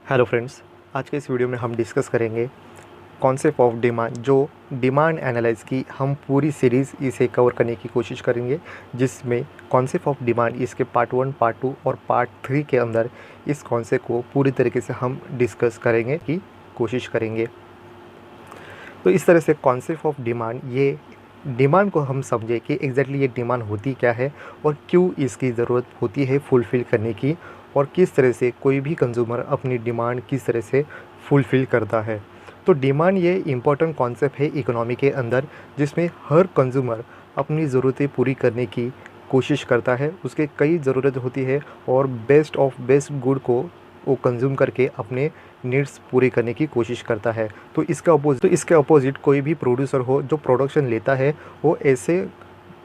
Hello friends, आज के इस वीडियो में हम डिस्कस करेंगे कॉन्सेप्ट ऑफ डिमांड। जो डिमांड एनालाइज की हम पूरी सीरीज़ इसे कवर करने की कोशिश करेंगे, जिसमें कॉन्सेप्ट ऑफ डिमांड इसके पार्ट 1, पार्ट 2 और पार्ट 3 के अंदर इस कॉन्सेप्ट को पूरी तरीके से हम डिस्कस करेंगे की कोशिश करेंगे। तो इस तरह से कॉन्सेप्ट ऑफ डिमांड, ये डिमांड को हम समझे कि एग्जैक्टली ये डिमांड होती क्या है और क्यों इसकी ज़रूरत होती है फुलफ़िल करने की, और किस तरह से कोई भी कंज्यूमर अपनी डिमांड किस तरह से फुलफ़िल करता है। तो डिमांड ये इम्पोर्टेंट कॉन्सेप्ट है इकोनॉमी के अंदर, जिसमें हर कंज्यूमर अपनी ज़रूरतें पूरी करने की कोशिश करता है। उसके कई ज़रूरत होती है और बेस्ट ऑफ बेस्ट गुड को वो कंज्यूम करके अपने नीड्स पूरी करने की कोशिश करता है। तो इसके अपोजिट कोई भी प्रोड्यूसर हो जो प्रोडक्शन लेता है, वो ऐसे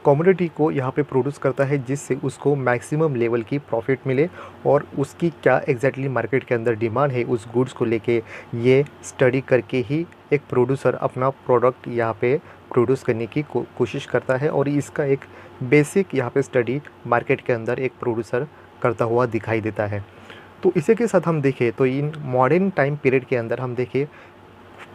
कमोडिटी को यहाँ पे प्रोड्यूस करता है जिससे उसको मैक्सिमम लेवल की प्रॉफिट मिले, और उसकी क्या एग्जैक्टली मार्केट के अंदर डिमांड है उस गुड्स को लेके, ये स्टडी करके ही एक प्रोड्यूसर अपना प्रोडक्ट यहाँ पे प्रोड्यूस करने की कोशिश करता है। और इसका एक बेसिक यहाँ पे स्टडी मार्केट के अंदर एक प्रोड्यूसर करता हुआ दिखाई देता है। तो इसी के साथ हम देखें तो इन मॉडर्न टाइम पीरियड के अंदर हम देखें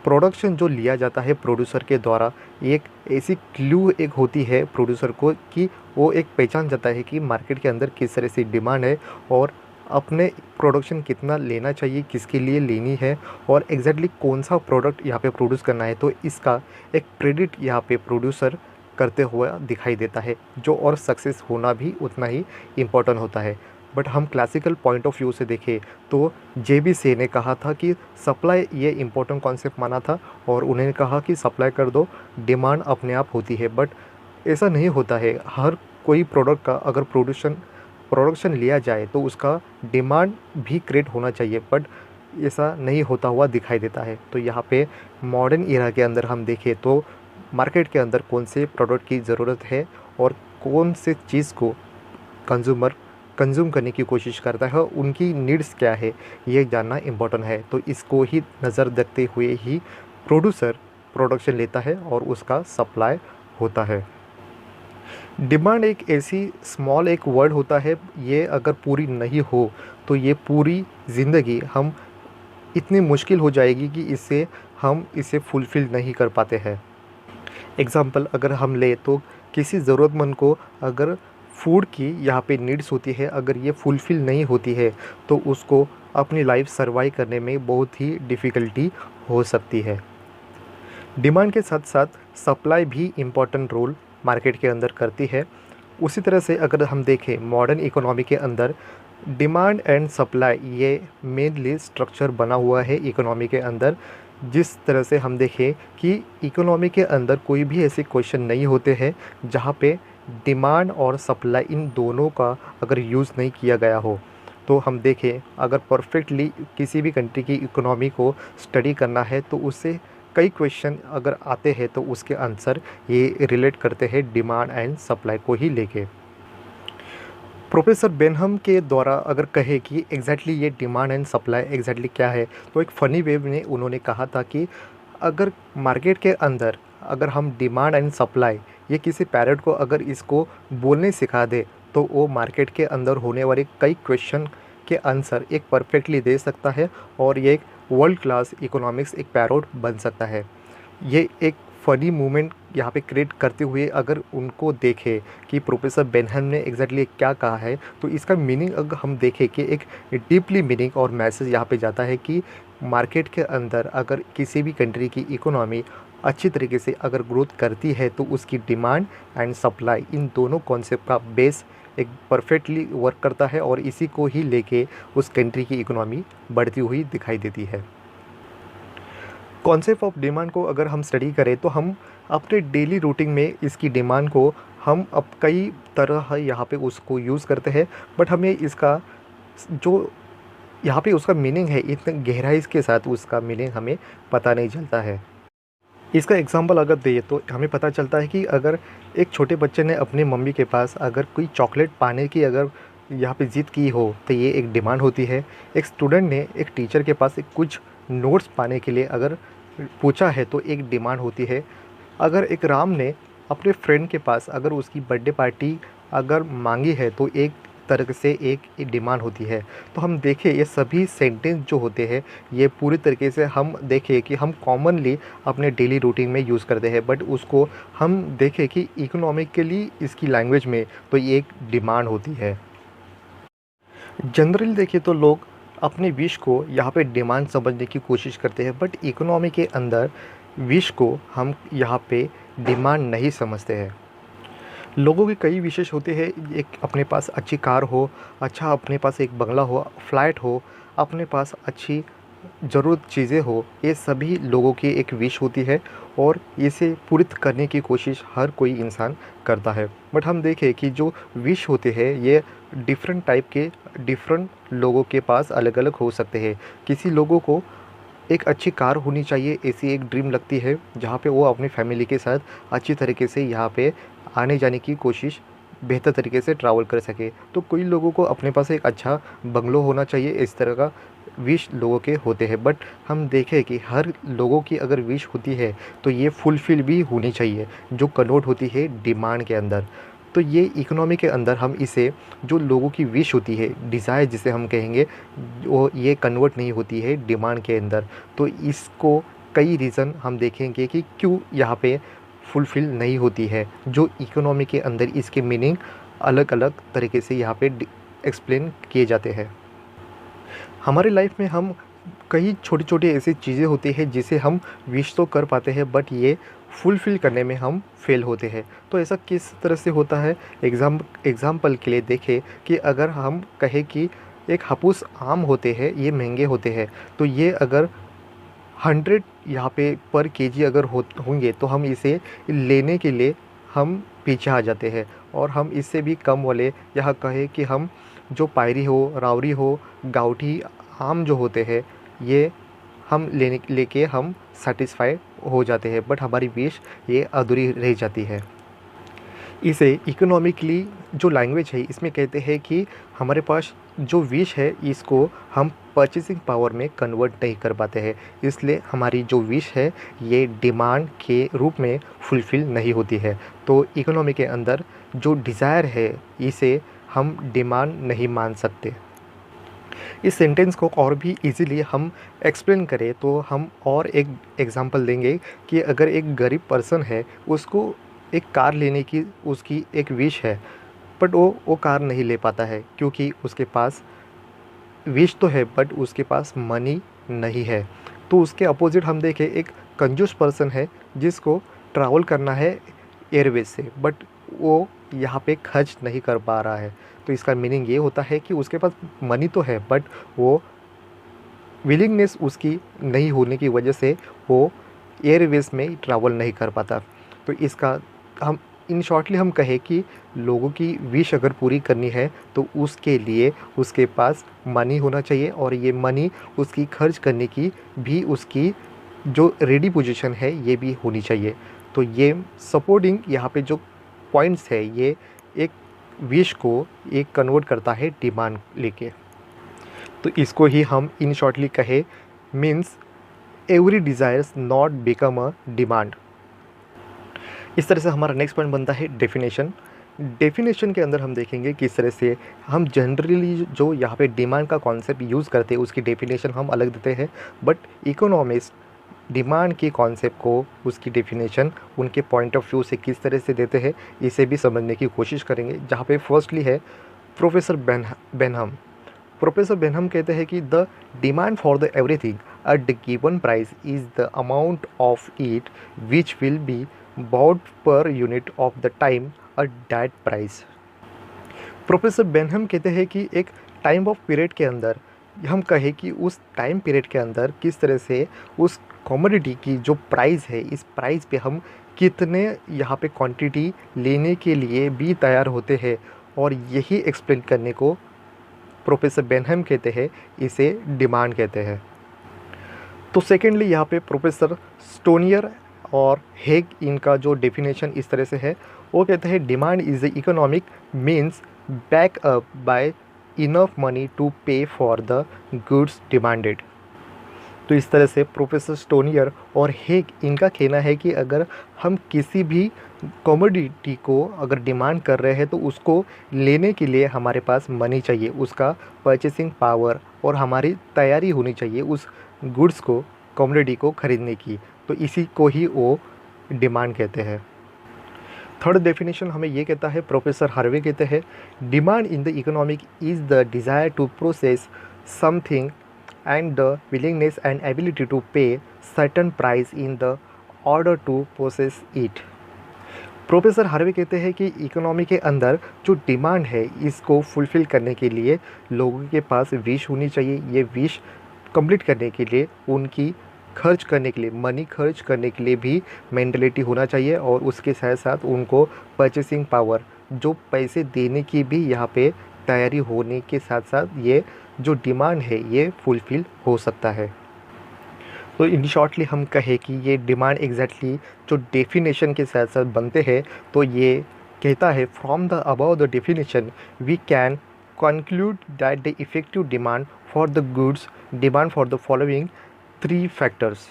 प्रोडक्शन जो लिया जाता है प्रोड्यूसर के द्वारा, एक ऐसी क्लू एक होती है प्रोड्यूसर को कि वो एक पहचान जाता है कि मार्केट के अंदर किस तरह से डिमांड है और अपने प्रोडक्शन कितना लेना चाहिए, किसके लिए लेनी है, और एग्जैक्टली कौन सा प्रोडक्ट यहाँ पे प्रोड्यूस करना है। तो इसका एक प्रेडिक्ट यहाँ पे प्रोड्यूसर करते हुए दिखाई देता है, जो और सक्सेस होना भी उतना ही इम्पोर्टेंट होता है। बट हम क्लासिकल पॉइंट ऑफ व्यू से देखें तो JB से ने कहा था कि सप्लाई ये इम्पोर्टेंट कॉन्सेप्ट माना था, और उन्होंने कहा कि सप्लाई कर दो, डिमांड अपने आप होती है। बट ऐसा नहीं होता है। हर कोई प्रोडक्ट का अगर प्रोडक्शन लिया जाए तो उसका डिमांड भी क्रिएट होना चाहिए, बट ऐसा नहीं होता हुआ दिखाई देता है। तो यहाँ पे मॉडर्न एरा के अंदर हम देखें तो मार्केट के अंदर कौन से प्रोडक्ट की ज़रूरत है और कौन से चीज़ को कंज्यूमर कंज्यूम करने की कोशिश करता है, उनकी नीड्स क्या है, ये जानना इम्पोर्टेंट है। तो इसको ही नज़र रखते हुए ही प्रोड्यूसर प्रोडक्शन लेता है और उसका सप्लाई होता है। डिमांड एक ऐसी स्मॉल एक वर्ड होता है, ये अगर पूरी नहीं हो तो ये पूरी ज़िंदगी हम इतनी मुश्किल हो जाएगी कि हम इसे फुलफ़िल नहीं कर पाते हैं। एग्ज़ाम्पल अगर हम ले तो किसी ज़रूरतमंद को अगर फूड की यहाँ पे नीड्स होती है, अगर ये फुलफ़िल नहीं होती है तो उसको अपनी लाइफ सर्वाइव करने में बहुत ही डिफ़िकल्टी हो सकती है। डिमांड के साथ साथ सप्लाई भी इम्पॉर्टेंट रोल मार्केट के अंदर करती है। उसी तरह से अगर हम देखें मॉडर्न इकोनॉमी के अंदर डिमांड एंड सप्लाई ये मेनली स्ट्रक्चर बना हुआ है इकोनॉमी के अंदर। जिस तरह से हम देखें कि इकोनॉमी के अंदर कोई भी ऐसे क्वेश्चन नहीं होते हैं जहाँ पे डिमांड और सप्लाई इन दोनों का अगर यूज़ नहीं किया गया हो। तो हम देखें अगर परफेक्टली किसी भी कंट्री की इकोनॉमी को स्टडी करना है तो उससे कई क्वेश्चन अगर आते हैं तो उसके आंसर ये रिलेट करते हैं डिमांड एंड सप्लाई को ही लेके। प्रोफेसर बेनहम के द्वारा अगर कहे कि एग्जैक्टली ये डिमांड एंड सप्लाई एग्जैक्टली क्या है, तो एक फ़नी वे में उन्होंने कहा था कि अगर मार्केट के अंदर अगर हम डिमांड एंड सप्लाई ये किसी पैरट को अगर इसको बोलने सिखा दे तो वो मार्केट के अंदर होने वाले कई क्वेश्चन के आंसर एक परफेक्टली दे सकता है, और ये एक वर्ल्ड क्लास इकोनॉमिक्स एक पैरट बन सकता है। ये एक फ़नी मोमेंट यहाँ पे क्रिएट करते हुए अगर उनको देखें कि प्रोफेसर बेनहम ने एग्जैक्टली क्या कहा है, तो इसका मीनिंग अगर हम देखें कि एक डीपली मीनिंग और मैसेज यहाँ पे जाता है कि मार्केट के अंदर अगर किसी भी कंट्री की इकोनॉमी अच्छी तरीके से अगर ग्रोथ करती है तो उसकी डिमांड एंड सप्लाई इन दोनों कॉन्सेप्ट का बेस एक परफेक्टली वर्क करता है, और इसी को ही लेके उस कंट्री की इकोनॉमी बढ़ती हुई दिखाई देती है। कॉन्सेप्ट ऑफ डिमांड को अगर हम स्टडी करें तो हम अपने डेली रूटीन में इसकी डिमांड को हम अब कई तरह यहाँ पे उसको यूज़ करते हैं, बट हमें इसका जो यहाँ पे उसका मीनिंग है इतने गहराई के साथ उसका मीनिंग हमें पता नहीं चलता है। इसका एग्जांपल अगर दें तो हमें पता चलता है कि अगर एक छोटे बच्चे ने अपनी मम्मी के पास अगर कोई चॉकलेट पाने की अगर यहाँ पे ज़िद की हो तो ये एक डिमांड होती है। एक स्टूडेंट ने एक टीचर के पास कुछ नोट्स पाने के लिए अगर पूछा है तो एक डिमांड होती है। अगर एक राम ने अपने फ्रेंड के पास अगर उसकी बर्थडे पार्टी अगर मांगी है तो एक तरह से एक डिमांड होती है। तो हम देखें ये सभी सेंटेंस जो होते हैं ये पूरी तरीके से हम देखें कि हम कॉमनली अपने डेली रूटीन में यूज़ करते हैं, बट उसको हम देखें कि इकोनॉमिकली इसकी लैंग्वेज में तो ये एक डिमांड होती है। जनरली देखिए तो लोग अपने विश को यहाँ पे डिमांड समझने की कोशिश करते हैं, बट इकोनॉमी के अंदर विश को हम यहाँ पे डिमांड नहीं समझते हैं। लोगों के कई विशेष होते हैं, एक अपने पास अच्छी कार हो, अच्छा अपने पास एक बंगला हो, फ्लैट हो, अपने पास अच्छी ज़रूरत चीज़ें हो, ये सभी लोगों की एक विश होती है और इसे पूरी करने की कोशिश हर कोई इंसान करता है। बट हम देखें कि जो विश होते हैं ये डिफरेंट टाइप के डिफरेंट लोगों के पास अलग अलग हो सकते हैं। किसी लोगों को एक अच्छी कार होनी चाहिए, ऐसी एक ड्रीम लगती है जहाँ पे वो अपनी फैमिली के साथ अच्छी तरीके से यहाँ पे आने जाने की कोशिश बेहतर तरीके से ट्रैवल कर सके। तो कोई लोगों को अपने पास एक अच्छा बंगलो होना चाहिए, इस तरह का विश लोगों के होते हैं। बट हम देखें कि हर लोगों की अगर विश होती है तो ये फुलफ़िल भी होनी चाहिए, जो कन्वर्ट होती है डिमांड के अंदर। तो ये इकोनॉमी के अंदर हम इसे जो लोगों की विश होती है, डिज़ायर जिसे हम कहेंगे, वो ये कन्वर्ट नहीं होती है डिमांड के अंदर। तो इसको कई रीज़न हम देखेंगे कि क्यों यहाँ पे फुलफ़िल नहीं होती है। जो इकोनॉमी के अंदर इसके मीनिंग अलग अलग तरीके से यहाँ पे एक्सप्लेन किए जाते हैं। हमारी लाइफ में हम कई छोटी छोटी ऐसी चीज़ें होती हैं जिसे हम विश तो कर पाते हैं, बट ये फुलफ़िल करने में हम फेल होते हैं। तो ऐसा किस तरह से होता है, एग्ज़ाम्पल के लिए देखें कि अगर हम कहें कि एक हापुस आम होते हैं, ये महंगे होते हैं, तो ये अगर 100 यहाँ पे पर केजी अगर होंगे तो हम इसे लेने के लिए हम पीछे आ जाते हैं, और हम इससे भी कम वाले यहाँ कहें कि हम जो पायरी हो, रावरी हो, गाउठी आम जो होते हैं ये हम लेके हम सेटिस्फाई हो जाते हैं, बट हमारी विश ये अधूरी रह जाती है। इसे इकोनॉमिकली जो लैंग्वेज है इसमें कहते हैं कि हमारे पास जो विश है इसको हम परचेसिंग पावर में कन्वर्ट नहीं कर पाते हैं, इसलिए हमारी जो विश है ये डिमांड के रूप में फुलफ़िल नहीं होती है। तो इकोनॉमी के अंदर जो डिज़ायर है इसे हम डिमांड नहीं मान सकते। इस सेंटेंस को और भी इजीली हम एक्सप्लेन करें तो हम और एक एग्जांपल देंगे कि अगर एक गरीब पर्सन है, उसको एक कार लेने की उसकी एक विश है, बट वो कार नहीं ले पाता है क्योंकि उसके पास विश तो है बट उसके पास मनी नहीं है। तो उसके अपोजिट हम देखें एक कंजूस पर्सन है जिसको ट्रैवल करना है एयरवेज से, बट वो यहाँ पे खर्च नहीं कर पा रहा है। तो इसका मीनिंग ये होता है कि उसके पास मनी तो है बट वो विलिंगनेस उसकी नहीं होने की वजह से वो एयरवेज में ट्रैवल नहीं कर पाता। तो इसका हम इन शॉर्टली हम कहें कि लोगों की विश अगर पूरी करनी है तो उसके लिए उसके पास मनी होना चाहिए, और ये मनी उसकी खर्च करने की भी उसकी जो रेडी पोजीशन है ये भी होनी चाहिए। तो ये सपोर्टिंग यहाँ पे जो पॉइंट्स है ये एक विश को एक कन्वर्ट करता है डिमांड लेके। तो इसको ही हम इन शॉर्टली कहे means every desires not become a demand. इस तरह से हमारा नेक्स्ट पॉइंट बनता है डेफिनेशन। डेफिनेशन के अंदर हम देखेंगे किस तरह से हम जनरली जो यहाँ पे डिमांड का कॉन्सेप्ट यूज़ करते हैं उसकी डेफिनेशन हम अलग देते हैं, बट इकोनॉमिस्ट डिमांड के कॉन्सेप्ट को उसकी डेफिनेशन उनके पॉइंट ऑफ व्यू से किस तरह से देते हैं इसे भी समझने की कोशिश करेंगे। जहाँ पे फर्स्टली है प्रोफेसर बेनहम। प्रोफेसर बेनहम कहते हैं कि the demand for the everything at the given price is the amount of it which will be bought per unit of the time at that price। Professor Benham कहते हैं कि एक time of period के अंदर हम कहें कि उस टाइम पीरियड के अंदर किस तरह से उस कमोडिटी की जो प्राइस है इस प्राइस पे हम कितने यहाँ पे क्वांटिटी लेने के लिए भी तैयार होते हैं, और यही एक्सप्लेन करने को प्रोफेसर बेनहम कहते हैं, इसे डिमांड कहते हैं। तो सेकेंडली यहाँ पे प्रोफेसर स्टोनियर और हेग इनका जो डेफिनेशन इस तरह से है, वो कहते हैं demand is the economic means back up by enough money to pay for the goods demanded. तो इस तरह से प्रोफेसर स्टोनियर और हेग इनका कहना है कि अगर हम किसी भी कमोडिटी को अगर डिमांड कर रहे हैं तो उसको लेने के लिए हमारे पास मनी चाहिए, उसका परचेसिंग पावर और हमारी तैयारी होनी चाहिए उस गुड्स को, कमोडिटी को खरीदने की। तो इसी को ही वो डिमांड कहते हैं। थर्ड डेफिनेशन हमें ये कहता है, प्रोफेसर हार्वे कहते हैं, demand in the economic is the desire to process something and the willingness and ability to pay certain price in the order to possess it। Professor Harvey कहते हैं कि economy के अंदर जो डिमांड है इसको फुलफ़िल करने के लिए लोगों के पास विश होनी चाहिए। ये विश कंप्लीट करने के लिए उनकी खर्च करने के लिए, मनी खर्च करने के लिए भी मेंटलिटी होना चाहिए और उसके साथ साथ उनको परचेसिंग पावर, जो पैसे देने की भी यहाँ पे तैयारी होने के साथ साथ ये जो डिमांड है ये फुलफ़िल हो सकता है। तो इन शॉर्टली हम कहें कि ये डिमांड एग्जैक्टली जो डेफिनेशन के साथ साथ बनते हैं, तो ये कहता है from the above the definition we can conclude that the effective demand for the goods demand for the following 3 factors.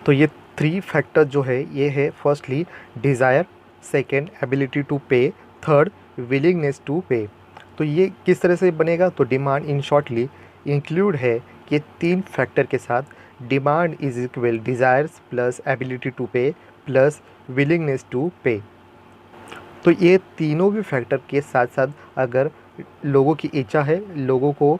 तो ये 3 फैक्टर जो है ये है, firstly desire, second ability to pay, third willingness to pay. तो ये किस तरह से बनेगा, तो डिमांड इन शॉर्टली इंक्लूड है कि 3 फैक्टर के साथ demand is equal desires plus ability to pay plus willingness to pay. तो ये तीनों भी फैक्टर के साथ साथ अगर लोगों की इच्छा है, लोगों को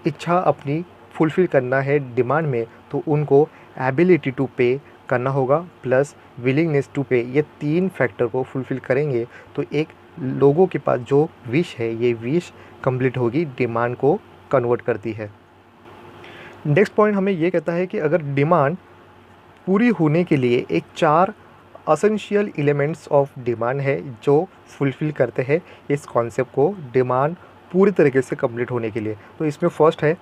इच्छा अपनी फुलफ़िल करना है डिमांड में, तो उनको एबिलिटी टू पे करना होगा प्लस विलिंगनेस टू पे। ये 3 फैक्टर को फुलफ़िल करेंगे तो एक लोगों के पास जो विश है ये विश कंप्लीट होगी, डिमांड को कन्वर्ट करती है। नेक्स्ट पॉइंट हमें ये कहता है कि अगर डिमांड पूरी होने के लिए एक 4 असेंशियल एलिमेंट्स ऑफ डिमांड है जो फुलफ़िल करते हैं इस कॉन्सेप्ट को, डिमांड पूरी तरीके से कंप्लीट होने के लिए। तो इसमें फर्स्ट है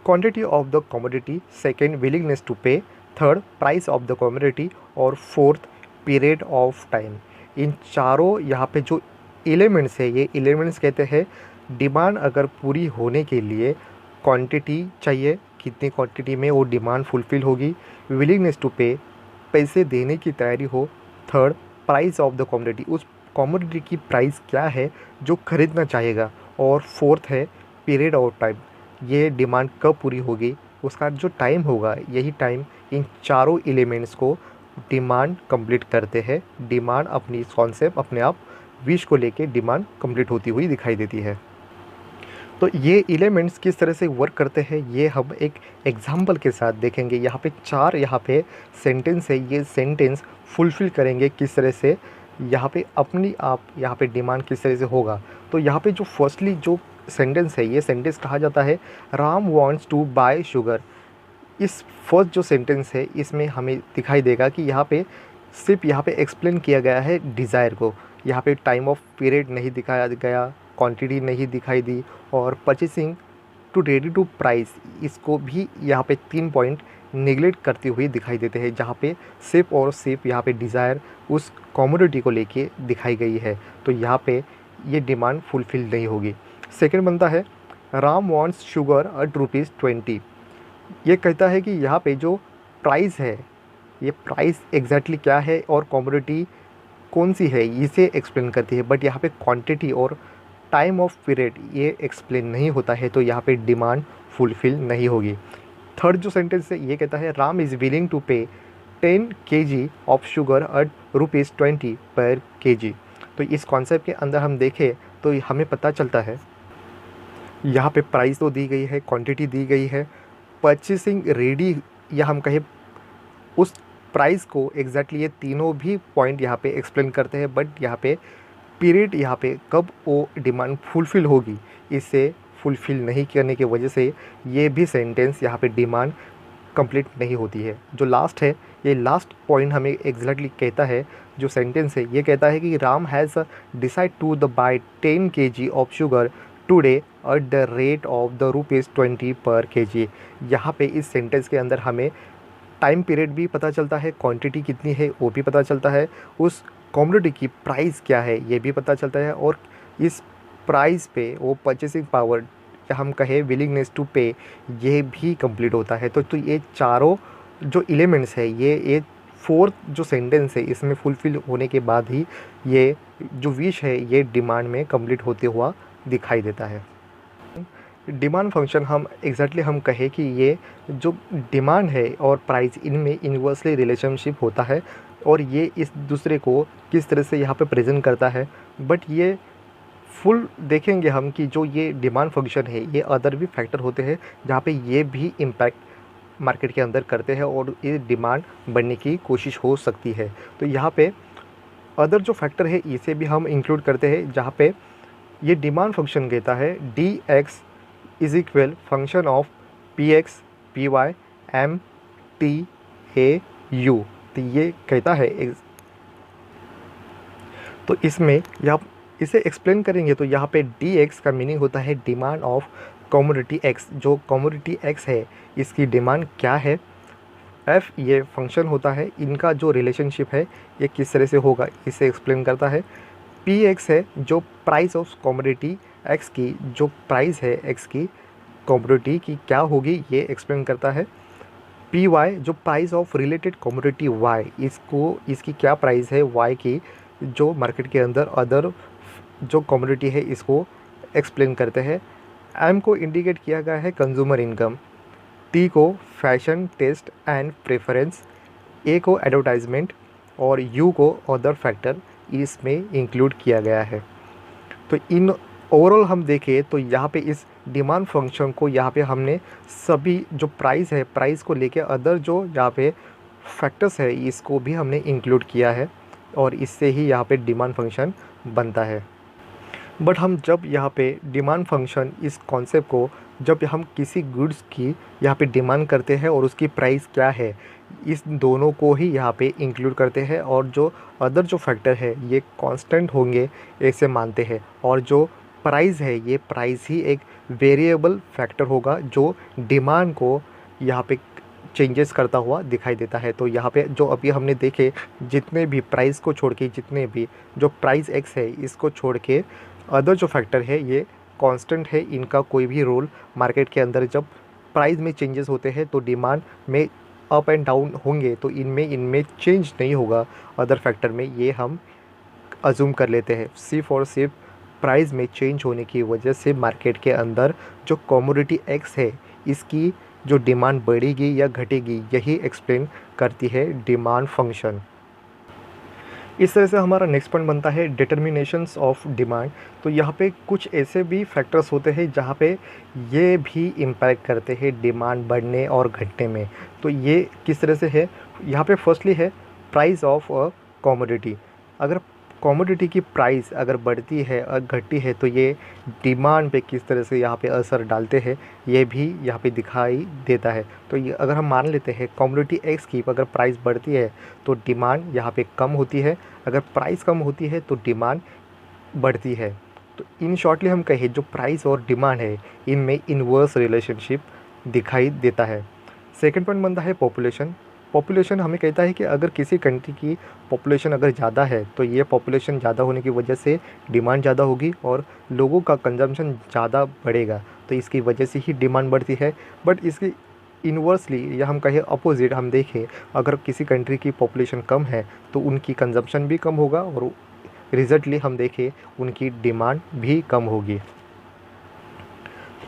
quantity of the commodity, second willingness to pay, third price of the commodity और फोर्थ पीरियड ऑफ टाइम। इन चारों यहाँ पे जो एलिमेंट्स है ये एलिमेंट्स कहते हैं डिमांड अगर पूरी होने के लिए क्वांटिटी चाहिए, कितनी क्वांटिटी में वो डिमांड फुलफ़िल होगी, विलिंगनेस टू पे, पैसे देने की तैयारी हो, third price of the commodity, उस कमोडिटी की प्राइस क्या है जो खरीदना चाहेगा, और फोर्थ है पीरियड ऑफ टाइम, ये डिमांड कब पूरी होगी, उसका जो टाइम होगा, यही टाइम। इन चारों एलिमेंट्स को डिमांड कंप्लीट करते हैं। डिमांड अपनी कॉन्सेप्ट अपने आप विश को लेके डिमांड कंप्लीट होती हुई दिखाई देती है। तो ये एलिमेंट्स किस तरह से वर्क करते हैं ये हम एक एग्जांपल के साथ देखेंगे। यहाँ पे 4 यहाँ पे सेंटेंस है, ये सेंटेंस फुलफ़िल करेंगे किस तरह से, यहाँ पे अपनी आप यहाँ पे डिमांड किस तरह से होगा। तो यहाँ पे जो फर्स्टली जो सेंटेंस है ये सेंटेंस कहा जाता है Ram wants to buy sugar. इस फर्स्ट जो सेंटेंस है इसमें हमें दिखाई देगा कि यहाँ पे सिर्फ यहाँ पे एक्सप्लेन किया गया है डिज़ायर को, यहाँ पे टाइम ऑफ पीरियड नहीं दिखाया गया, क्वांटिटी नहीं दिखाई दी, और purchasing to ready to price इसको भी यहाँ पे 3 पॉइंट नेगलेक्ट करते हुए दिखाई देते हैं, जहाँ पे सिर्फ और सिर्फ यहाँ पे डिज़ायर उस कमोडिटी को लेके दिखाई गई है। तो यहाँ पे ये डिमांड फुलफ़िल नहीं होगी। सेकेंड बनता है राम वांट्स शुगर एट ₹20। ये कहता है कि यहाँ पे जो प्राइस है ये प्राइस एग्जैक्टली क्या है और कमोडिटी कौन सी है इसे एक्सप्लेन करती है, बट यहाँ पे क्वांटिटी और टाइम ऑफ पीरियड ये एक्सप्लेन नहीं होता है, तो यहाँ पे डिमांड फुलफ़िल नहीं होगी। थर्ड जो सेंटेंस है ये कहता है राम इज़ विलिंग टू पे 10 kg ऑफ शुगर एट ₹20 पर kg। तो इस कॉन्सेप्ट के अंदर हम देखें तो हमें पता चलता है यहाँ पे प्राइस तो दी गई है, क्वांटिटी दी गई है, परचेसिंग रेडी, या हम कहें उस प्राइस को एग्जैक्टली ये तीनों भी पॉइंट यहाँ पे एक्सप्लेन करते हैं, बट यहाँ पे पीरियड यहाँ पे कब वो डिमांड फुलफ़िल होगी इसे फुलफ़िल नहीं करने की वजह से ये भी सेंटेंस यहाँ पे डिमांड कंप्लीट नहीं होती है। जो लास्ट है ये लास्ट पॉइंट हमें एग्जैक्टली कहता है, जो सेंटेंस है ये कहता है कि Ram has decide to the buy 10 kg of sugar today at the rate of the ₹20 पर kg। यहाँ पे इस सेंटेंस के अंदर हमें टाइम पीरियड भी पता चलता है, क्वांटिटी कितनी है वो भी पता चलता है, उस कमोडिटी की प्राइस क्या है ये भी पता चलता है, और इस प्राइस पे वो परचेसिंग पावर या हम कहें विलिंगनेस टू पे, ये भी कंप्लीट होता है। तो ये चारों जो एलिमेंट्स है, ये फोर्थ जो सेंटेंस है इसमें फुलफ़िल होने के बाद ही ये जो विश है ये डिमांड में कंप्लीट होते हुआ दिखाई देता है। डिमांड फंक्शन हम एग्जैक्टली हम कहें कि ये जो डिमांड है और प्राइस इनमें इन्वर्सली रिलेशनशिप होता है और ये इस दूसरे को किस तरह से यहाँ पे प्रेजेंट करता है। बट ये फुल देखेंगे हम कि जो ये डिमांड फंक्शन है ये अदर भी फैक्टर होते हैं जहाँ पे ये भी इम्पैक्ट मार्केट के अंदर करते हैं और ये डिमांड बढ़ने की कोशिश हो सकती है। तो यहाँ पे अदर जो फैक्टर है इसे भी हम इंक्लूड करते हैं जहाँ पे ये डिमांड फंक्शन कहता है D X is equal function of P X P Y M T A U. तो ये कहता है तो इसमें यहाँ इसे एक्सप्लेन करेंगे तो यहाँ पे डी एक्स का मीनिंग होता है डिमांड ऑफ कमोडिटी एक्स। जो कमोडिटी एक्स है इसकी डिमांड क्या है। एफ ये फंक्शन होता है, इनका जो रिलेशनशिप है ये किस तरह से होगा इसे एक्सप्लेन करता है। पी एक्स है जो प्राइस ऑफ कमोडिटी एक्स की, जो प्राइस है एक्स की कमोडिटी की क्या होगी ये एक्सप्लेन करता है। पी वाई जो price of related commodity Y, इसकी क्या प्राइस है वाई की जो मार्केट के अंदर अदर जो कमोडिटी है इसको एक्सप्लेन करते हैं। एम को इंडिकेट किया गया है कंज्यूमर इनकम, टी को फैशन टेस्ट एंड प्रेफरेंस, ए को एडवर्टाइजमेंट और यू को अदर फैक्टर इसमें इंक्लूड किया गया है। तो इन ओवरऑल हम देखें तो यहाँ पे इस डिमांड फंक्शन को यहाँ पे हमने सभी जो प्राइस है प्राइस को लेके अदर जो यहाँ पे फैक्टर्स है इसको भी हमने इंक्लूड किया है और इससे ही यहाँ पे डिमांड फंक्शन बनता है। बट हम जब यहाँ पे डिमांड फंक्शन इस कॉन्सेप्ट को जब हम किसी गुड्स की यहाँ पे डिमांड करते हैं और उसकी प्राइस क्या है इस दोनों को ही यहाँ पे इंक्लूड करते हैं और जो अदर जो फैक्टर है ये कांस्टेंट होंगे ऐसे मानते हैं और जो प्राइस है ये प्राइस ही एक वेरिएबल फैक्टर होगा जो डिमांड को यहाँ पे चेंजेस करता हुआ दिखाई देता है। तो यहाँ पे जो अभी हमने देखे जितने भी प्राइस को छोड़ के जितने भी जो प्राइस एक्स है इसको छोड़ के अदर जो फैक्टर है ये कांस्टेंट है, इनका कोई भी रोल मार्केट के अंदर जब प्राइस में चेंजेस होते हैं तो डिमांड में अप एंड डाउन होंगे तो इनमें चेंज नहीं होगा अदर फैक्टर में, ये हम अज्यूम कर लेते हैं। सिर्फ और सिर्फ प्राइस में चेंज होने की वजह से मार्केट के अंदर जो कमोडिटी एक्स है इसकी जो डिमांड बढ़ेगी या घटेगी यही एक्सप्लेन करती है डिमांड फंक्शन। इस तरह से हमारा नेक्स्ट पॉइंट बनता है डिटर्मिनेशंस ऑफ डिमांड। तो यहाँ पे कुछ ऐसे भी फैक्टर्स होते हैं जहाँ पे ये भी इम्पैक्ट करते हैं डिमांड बढ़ने और घटने में। तो ये किस तरह से है, यहाँ पे फर्स्टली है प्राइस ऑफ अ कमोडिटी। अगर कमोडिटी की प्राइस अगर बढ़ती है और घटती है तो ये डिमांड पे किस तरह से यहाँ पे असर डालते हैं ये भी यहाँ पे दिखाई देता है। तो ये अगर हम मान लेते हैं कमोडिटी एक्स की अगर प्राइस बढ़ती है तो डिमांड यहाँ पे कम होती है, अगर प्राइस कम होती है तो डिमांड बढ़ती है। तो इन शॉर्टली हम कहें जो प्राइस और डिमांड है इनमें इन्वर्स रिलेशनशिप दिखाई देता है। सेकेंड पॉइंट बनता है पॉपुलेशन। पॉपुलेशन हमें कहता है कि अगर किसी कंट्री की पॉपुलेशन अगर ज़्यादा है तो ये पॉपुलेशन ज़्यादा होने की वजह से डिमांड ज़्यादा होगी और लोगों का कंजम्पशन ज़्यादा बढ़ेगा तो इसकी वजह से ही डिमांड बढ़ती है। बट इसकी इन्वर्सली या हम कहें अपोजिट हम देखें अगर किसी कंट्री की पॉपुलेशन कम है तो उनकी कंजम्पशन भी कम होगा और रिजल्टली हम देखें उनकी डिमांड भी कम होगी।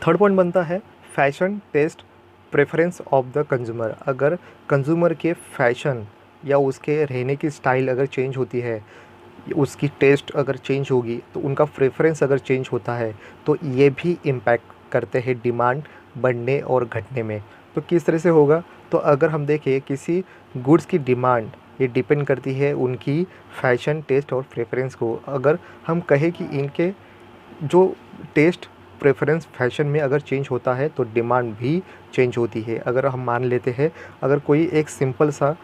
थर्ड पॉइंट बनता है fashion test preference of the consumer. अगर कंज्यूमर के फैशन या उसके रहने की स्टाइल अगर चेंज होती है, उसकी टेस्ट अगर चेंज होगी तो उनका प्रेफरेंस अगर चेंज होता है तो ये भी इम्पैक्ट करते हैं डिमांड बढ़ने और घटने में। तो किस तरह से होगा, तो अगर हम देखें किसी गुड्स की डिमांड ये डिपेंड करती है उनकी फैशन टेस्ट और प्रेफरेंस को। अगर हम कहें कि इनके जो टेस्ट प्रेफरेंस फैशन में अगर चेंज होता है तो डिमांड भी चेंज होती है। अगर हम मान लेते हैं अगर कोई एक सिंपल सा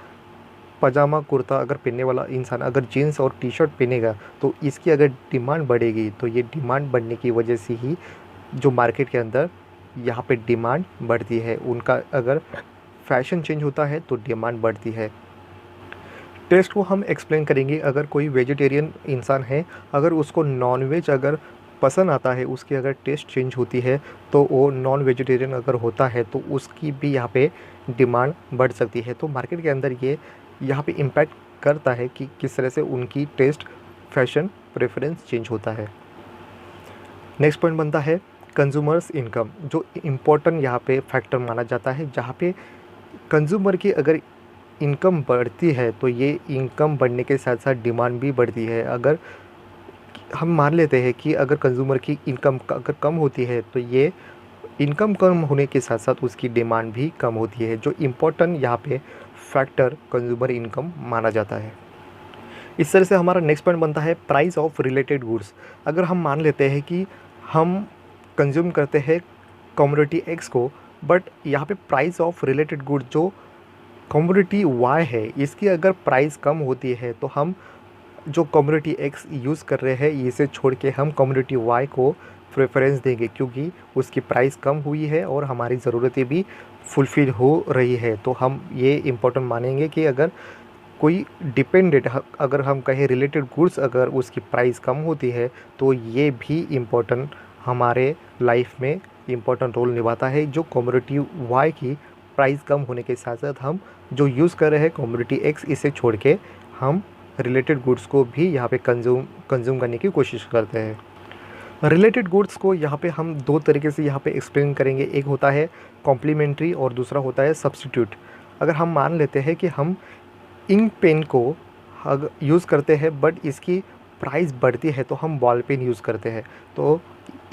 पजामा कुर्ता अगर पहनने वाला इंसान अगर जीन्स और टी शर्ट पहनेगा तो इसकी अगर डिमांड बढ़ेगी तो ये डिमांड बढ़ने की वजह से ही जो मार्केट के अंदर यहाँ पे डिमांड बढ़ती है। उनका अगर फैशन चेंज होता है तो डिमांड बढ़ती है। टेस्ट को हम एक्सप्लेन करेंगे। अगर कोई वेजिटेरियन इंसान है अगर उसको नॉनवेज अगर पसंद आता है, उसकी अगर टेस्ट चेंज होती है, तो वो नॉन वेजिटेरियन अगर होता है तो उसकी भी यहाँ पे डिमांड बढ़ सकती है। तो मार्केट के अंदर ये यहाँ पे इम्पैक्ट करता है कि किस तरह से उनकी टेस्ट, फैशन, प्रेफरेंस चेंज होता है। नेक्स्ट पॉइंट बनता है कंज्यूमर्स इनकम, जो इम्पोर्टेंट यहाँ पे फैक्टर माना जाता है, जहाँ पे कंज्यूमर की अगर इनकम बढ़ती है तो ये इनकम बढ़ने के साथ साथ डिमांड भी बढ़ती है। अगर हम मान लेते हैं कि अगर कंज्यूमर की इनकम अगर कम होती है तो ये इनकम कम होने के साथ साथ उसकी डिमांड भी कम होती है, जो इम्पोर्टेंट यहाँ पे फैक्टर कंज्यूमर इनकम माना जाता है। इस तरह से हमारा नेक्स्ट पॉइंट बनता है प्राइस ऑफ रिलेटेड गुड्स। अगर हम मान लेते हैं कि हम कंज्यूम करते हैं कमोडिटी एक्स को, बट यहाँ पे प्राइस ऑफ रिलेटेड गुड जो कमोडिटी वाई है, इसकी अगर प्राइस कम होती है तो हम जो कमोडिटी एक्स यूज़ कर रहे हैं इसे छोड़ के हम कमोडिटी वाई को प्रेफरेंस देंगे, क्योंकि उसकी प्राइस कम हुई है और हमारी ज़रूरतें भी फुलफ़िल हो रही है। तो हम ये इम्पोर्टेंट मानेंगे कि अगर कोई डिपेंडेंट, अगर हम कहें रिलेटेड गुड्स, अगर उसकी प्राइस कम होती है तो ये भी इम्पोर्टेंट हमारे लाइफ में इम्पोर्टेंट रोल निभाता है। जो कमोडिटी वाई की प्राइस कम होने के साथ साथ हम जो यूज़ कर रहे हैं कमोडिटी एक्स, इसे छोड़ के हम रिलेटेड गुड्स को भी यहाँ पे कंज्यूम करने की कोशिश करते हैं। रिलेटेड गुड्स को यहाँ पे हम दो तरीके से यहाँ पे एक्सप्लेन करेंगे। एक होता है कॉम्प्लीमेंट्री और दूसरा होता है सब्स्टिट्यूट। अगर हम मान लेते हैं कि हम इंक पेन को यूज़ करते हैं बट इसकी प्राइस बढ़ती है तो हम बॉल पेन यूज़ करते हैं, तो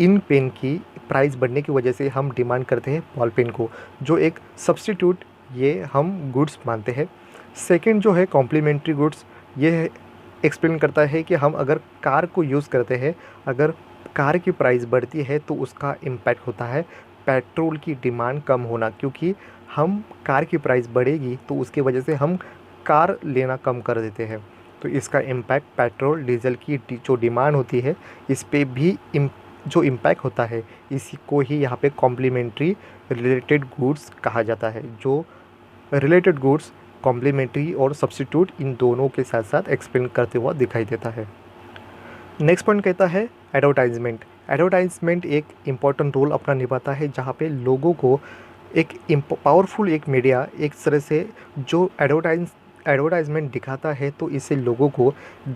इंक पेन की प्राइस बढ़ने की वजह से हम डिमांड करते हैं बॉल पेन को, जो एक सब्स्टिट्यूट ये हम गुड्स मानते हैं। सेकंड जो है कॉम्प्लीमेंट्री गुड्स, ये एक्सप्लेन करता है कि हम अगर कार को यूज़ करते हैं, अगर कार की प्राइस बढ़ती है तो उसका इम्पैक्ट होता है पेट्रोल की डिमांड कम होना, क्योंकि हम कार की प्राइस बढ़ेगी तो उसकी वजह से हम कार लेना कम कर देते हैं। तो इसका इम्पैक्ट पेट्रोल डीजल की जो डिमांड होती है इस पे भी जो इम्पैक्ट होता है, इसी को ही यहाँ पे कॉम्प्लीमेंट्री रिलेटेड गुड्स कहा जाता है। जो रिलेटेड गुड्स कॉम्प्लीमेंट्री और सब्स्टिट्यूट इन दोनों के साथ साथ एक्सप्लेन करते हुआ दिखाई देता है। नेक्स्ट पॉइंट कहता है एडवर्टाइजमेंट। एडवर्टाइजमेंट एक इम्पॉर्टेंट रोल अपना निभाता है, जहाँ पे लोगों को एक पावरफुल एक मीडिया एक तरह से जो एडवर्टाइजमेंट दिखाता है, तो इससे लोगों को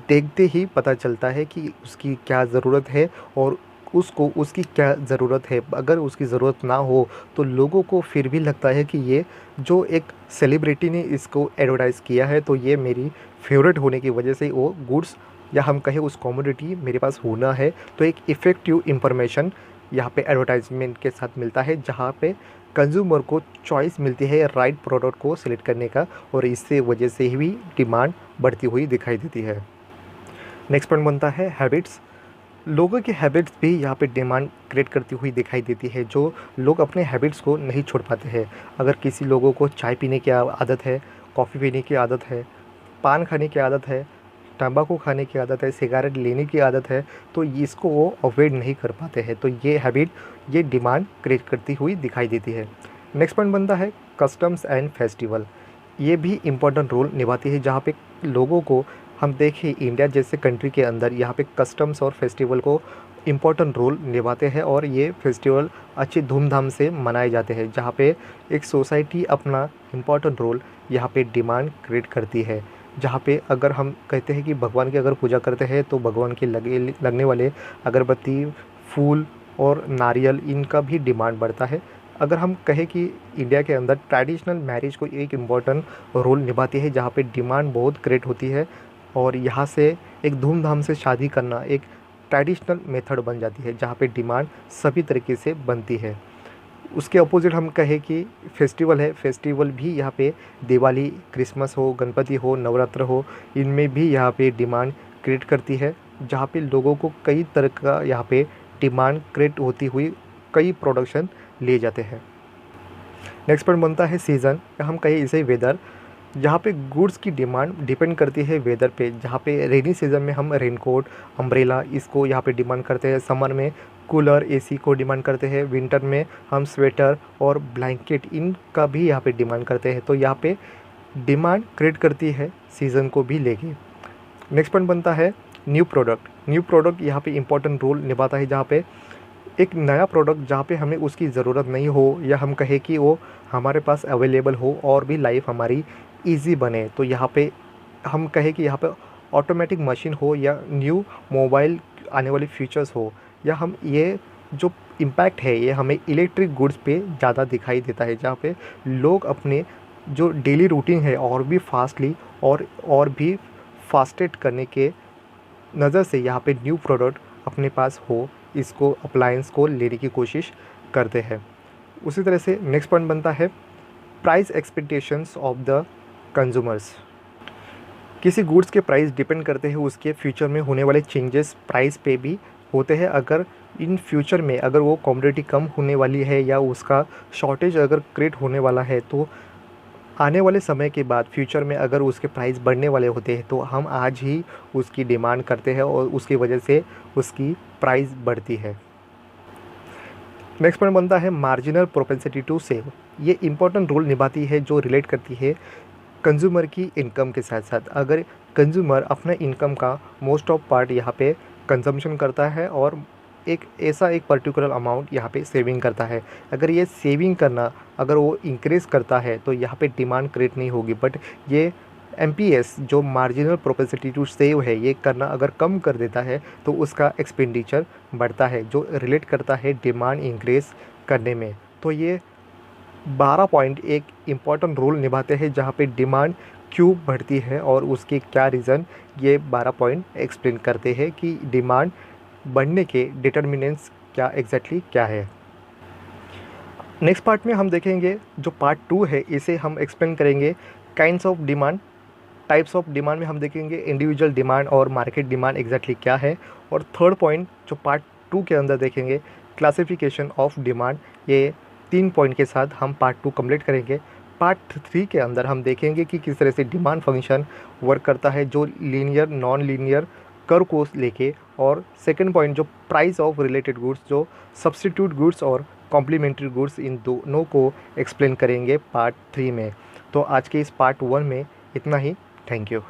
देखते ही पता चलता है कि उसकी क्या ज़रूरत है और उसको उसकी क्या ज़रूरत है। अगर उसकी ज़रूरत ना हो तो लोगों को फिर भी लगता है कि ये जो एक सेलिब्रिटी ने इसको एडवर्टाइज़ किया है तो ये मेरी फेवरेट होने की वजह से वो गुड्स या हम कहें उस कमोडिटी मेरे पास होना है। तो एक इफ़ेक्टिव इंफॉर्मेशन यहाँ पे एडवर्टाइजमेंट के साथ मिलता है, जहाँ पे कंज्यूमर को चॉइस मिलती है राइट प्रोडक्ट को सिलेक्ट करने का, और इससे वजह से ही डिमांड बढ़ती हुई दिखाई देती है। नेक्स्ट पॉइंट बनता है हैबिट्स। लोगों की हैबिट्स भी यहाँ पे डिमांड क्रिएट करती हुई दिखाई देती है, जो लोग अपने हैबिट्स को नहीं छोड़ पाते हैं। अगर किसी लोगों को चाय पीने की आदत है, कॉफ़ी पीने की आदत है, पान खाने की आदत है, तंबाकू खाने की आदत है, सिगारेट लेने की आदत है, तो इसको वो अवॉइड नहीं कर पाते हैं, तो ये हैबिट ये डिमांड क्रिएट करती हुई दिखाई देती है। नेक्स्ट पॉइंट बनता है कस्टम्स एंड फेस्टिवल। ये भी इम्पोर्टेंट रोल निभाती है, जहाँ पे लोगों को हम देखें इंडिया जैसे कंट्री के अंदर यहाँ पे कस्टम्स और फेस्टिवल को इम्पोर्टेंट रोल निभाते हैं, और ये फेस्टिवल अच्छी धूमधाम से मनाए जाते हैं, जहाँ पे एक सोसाइटी अपना इम्पोर्टेंट रोल यहाँ पे डिमांड क्रिएट करती है। जहाँ पे अगर हम कहते हैं कि भगवान की अगर पूजा करते हैं तो भगवान के लगने वाले अगरबत्ती, फूल और नारियल, इनका भी डिमांड बढ़ता है। अगर हम कहें कि इंडिया के अंदर ट्रेडिशनल मैरिज को एक इम्पॉर्टेंट रोल निभाती है, जहाँ पे डिमांड बहुत क्रिएट होती है, और यहाँ से एक धूमधाम से शादी करना एक ट्रेडिशनल मेथड बन जाती है, जहाँ पे डिमांड सभी तरीके से बनती है। उसके अपोजिट हम कहें कि फेस्टिवल है, फेस्टिवल भी यहाँ पे दिवाली, क्रिसमस हो, गणपति हो, नवरात्र हो, इनमें भी यहाँ पे डिमांड क्रिएट करती है, जहाँ पे लोगों को कई तरह का यहाँ पे डिमांड क्रिएट होती हुई कई प्रोडक्शन लिए जाते हैं। नेक्स्ट पॉइंट बनता है सीज़न, हम कहें इसे वेदर। जहाँ पे गुड्स की डिमांड डिपेंड करती है वेदर पे, जहाँ पे रेनी सीज़न में हम रेनकोट, अम्ब्रेला, इसको यहाँ पे डिमांड करते हैं। समर में कूलर, एसी को डिमांड करते हैं। विंटर में हम स्वेटर और ब्लैंकेट, इनका भी यहाँ पे डिमांड करते हैं। तो यहाँ पे डिमांड क्रिएट करती है सीज़न को भी लेके। नेक्स्ट पॉइंट बनता है न्यू प्रोडक्ट यहाँ पे इम्पोर्टेंट रोल निभाता है, जहाँ पे एक नया प्रोडक्ट जहाँ पे हमें उसकी ज़रूरत नहीं हो, या हम कहें कि वो हमारे पास अवेलेबल हो और भी लाइफ हमारी इजी बने। तो यहाँ पे हम कहें कि यहाँ पे ऑटोमेटिक मशीन हो, या न्यू मोबाइल आने वाली फीचर्स हो, या हम ये जो इम्पैक्ट है ये हमें इलेक्ट्रिक गुड्स पे ज़्यादा दिखाई देता है, जहाँ पे लोग अपने जो डेली रूटीन है और भी फास्टली और भी फास्टेड करने के नज़र से यहाँ पे न्यू प्रोडक्ट अपने पास हो, इसको अप्लायंस को लेने की कोशिश करते हैं। उसी तरह से नेक्स्ट पॉइंट बनता है price expectations of the consumers. किसी गुड्स के प्राइस डिपेंड करते हैं उसके फ्यूचर में होने वाले चेंजेस प्राइस पे भी होते हैं। अगर इन फ्यूचर में अगर वो कमोडिटी कम होने वाली है या उसका शॉर्टेज अगर क्रिएट होने वाला है, तो आने वाले समय के बाद फ्यूचर में अगर उसके प्राइस बढ़ने वाले होते हैं तो हम आज ही उसकी डिमांड करते हैं और उसकी वजह से उसकी प्राइस बढ़ती है। नेक्स्ट पॉइंट बनता है मार्जिनल प्रोपेंसिटी टू सेव। ये इंपॉर्टेंट रोल निभाती है जो रिलेट करती है कंज्यूमर की इनकम के साथ साथ। अगर कंज्यूमर अपना इनकम का मोस्ट ऑफ पार्ट यहाँ पे कंजम्पशन करता है और एक पर्टिकुलर अमाउंट यहाँ पे सेविंग करता है, अगर ये सेविंग करना अगर वो इंक्रीज़ करता है तो यहाँ पे डिमांड क्रिएट नहीं होगी। बट ये MPS जो मार्जिनल प्रोपेंसिटी टू सेव है, ये करना अगर कम कर देता है तो उसका एक्सपेंडिचर बढ़ता है, जो रिलेट करता है डिमांड इंक्रीज़ करने में। तो ये 12 पॉइंट एक इम्पॉर्टेंट रोल निभाते हैं जहाँ पे डिमांड क्यों बढ़ती है और उसके क्या रीज़न, ये 12 पॉइंट एक्सप्लेन करते हैं कि डिमांड बढ़ने के डिटर्मिनेंट्स क्या एग्जैक्टली क्या है। नेक्स्ट पार्ट में हम देखेंगे जो पार्ट 2 है, इसे हम एक्सप्लेन करेंगे kinds of demand, types of demand में हम देखेंगे इंडिविजुअल डिमांड और मार्केट डिमांड एग्जैक्टली क्या है। और थर्ड पॉइंट जो पार्ट 2 के अंदर देखेंगे क्लासिफिकेशन ऑफ डिमांड। ये 3 पॉइंट के साथ हम पार्ट 2 कंप्लीट करेंगे। पार्ट 3 के अंदर हम देखेंगे कि किस तरह से डिमांड फंक्शन वर्क करता है, जो लीनियर नॉन लीनियर कर्व को लेके। और सेकंड पॉइंट जो प्राइस ऑफ रिलेटेड गुड्स, जो सब्स्टिट्यूट गुड्स और कॉम्प्लीमेंट्री गुड्स, इन दोनों को एक्सप्लेन करेंगे पार्ट 3 में। तो आज के इस पार्ट 1 में इतना ही। Thank you.